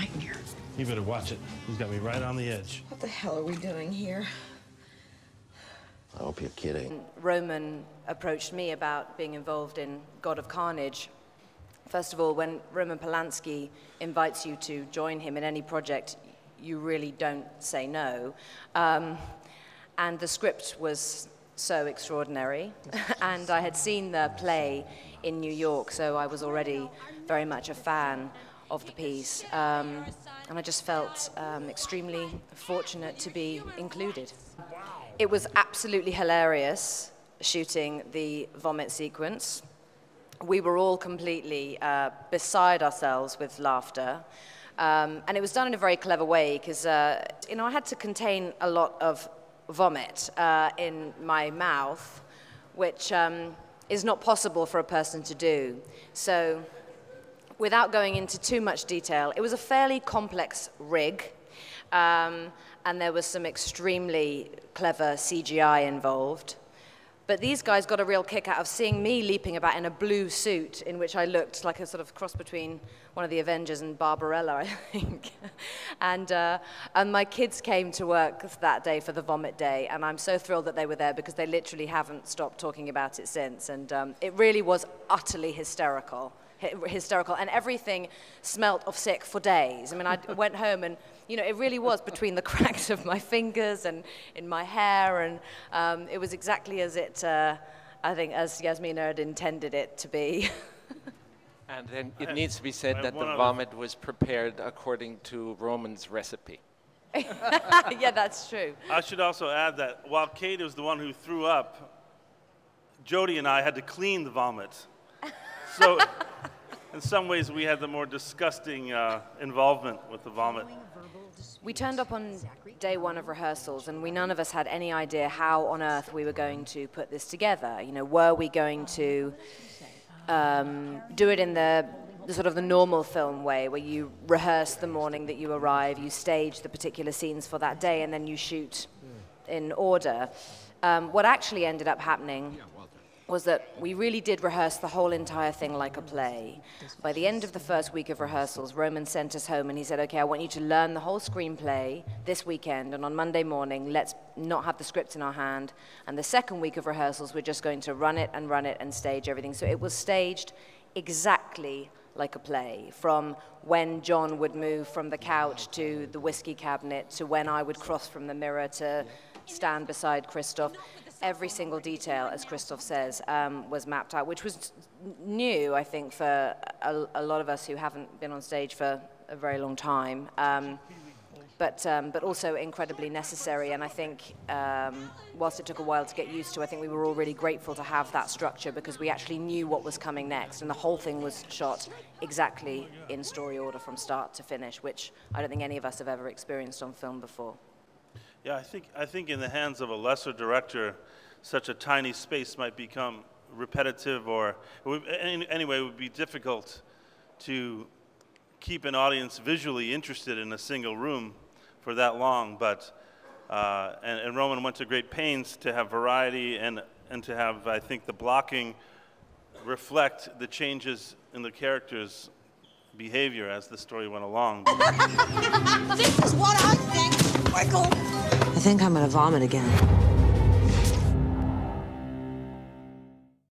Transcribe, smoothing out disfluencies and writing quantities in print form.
nightmare. You better watch it. He's got me right on the edge. What the hell are we doing here? I hope you're kidding. Roman approached me about being involved in God of Carnage. First of all, when Roman Polański invites you to join him in any project, you really don't say no. And the script was so extraordinary. And I had seen the play in New York, so I was already very much a fan of the piece. And I just felt extremely fortunate to be included. It was absolutely hilarious shooting the vomit sequence. We were all completely beside ourselves with laughter. And it was done in a very clever way because, you know, I had to contain a lot of vomit in my mouth, which is not possible for a person to do. So, without going into too much detail, it was a fairly complex rig, and there was some extremely clever CGI involved. But these guys got a real kick out of seeing me leaping about in a blue suit in which I looked like a sort of cross between one of the Avengers and Barbarella, I think. And my kids came to work that day for the vomit day, and I'm so thrilled that they were there because they literally haven't stopped talking about it since. And it really was utterly hysterical, and everything smelt of sick for days. I mean, I went home and, you know, it really was between the cracks of my fingers and in my hair, and it was exactly as it, I think, as Yasmina had intended it to be. And then it needs to be said that the vomit was prepared according to Roman's recipe. Yeah, that's true. I should also add that while Kate was the one who threw up, Jodie and I had to clean the vomit. So, in some ways, we had the more disgusting involvement with the vomit. We turned up on day one of rehearsals, and none of us had any idea how on earth we were going to put this together. You know, were we going to do it in the sort of the normal film way, where you rehearse the morning that you arrive, you stage the particular scenes for that day, and then you shoot in order. What actually ended up happening was that we really did rehearse the whole entire thing like a play. By the end of the first week of rehearsals, Roman sent us home and he said, okay, I want you to learn the whole screenplay this weekend, and on Monday morning, let's not have the script in our hand. And the second week of rehearsals, we're just going to run it and stage everything. So it was staged exactly like a play, from when John would move from the couch to the whiskey cabinet, to when I would cross from the mirror to stand beside Christoph. Every single detail, as Christoph says, was mapped out, which was new, I think, for a lot of us who haven't been on stage for a very long time, but also incredibly necessary. And I think, whilst it took a while to get used to, I think we were all really grateful to have that structure because we actually knew what was coming next, and the whole thing was shot exactly in story order from start to finish, which I don't think any of us have ever experienced on film before. Yeah, I think in the hands of a lesser director, such a tiny space might become repetitive, or anyway, it would be difficult to keep an audience visually interested in a single room for that long. But and Roman went to great pains to have variety and to have, I think, the blocking reflect the changes in the characters' behavior as the story went along. This is what I think, Michael. I think I'm gonna vomit again.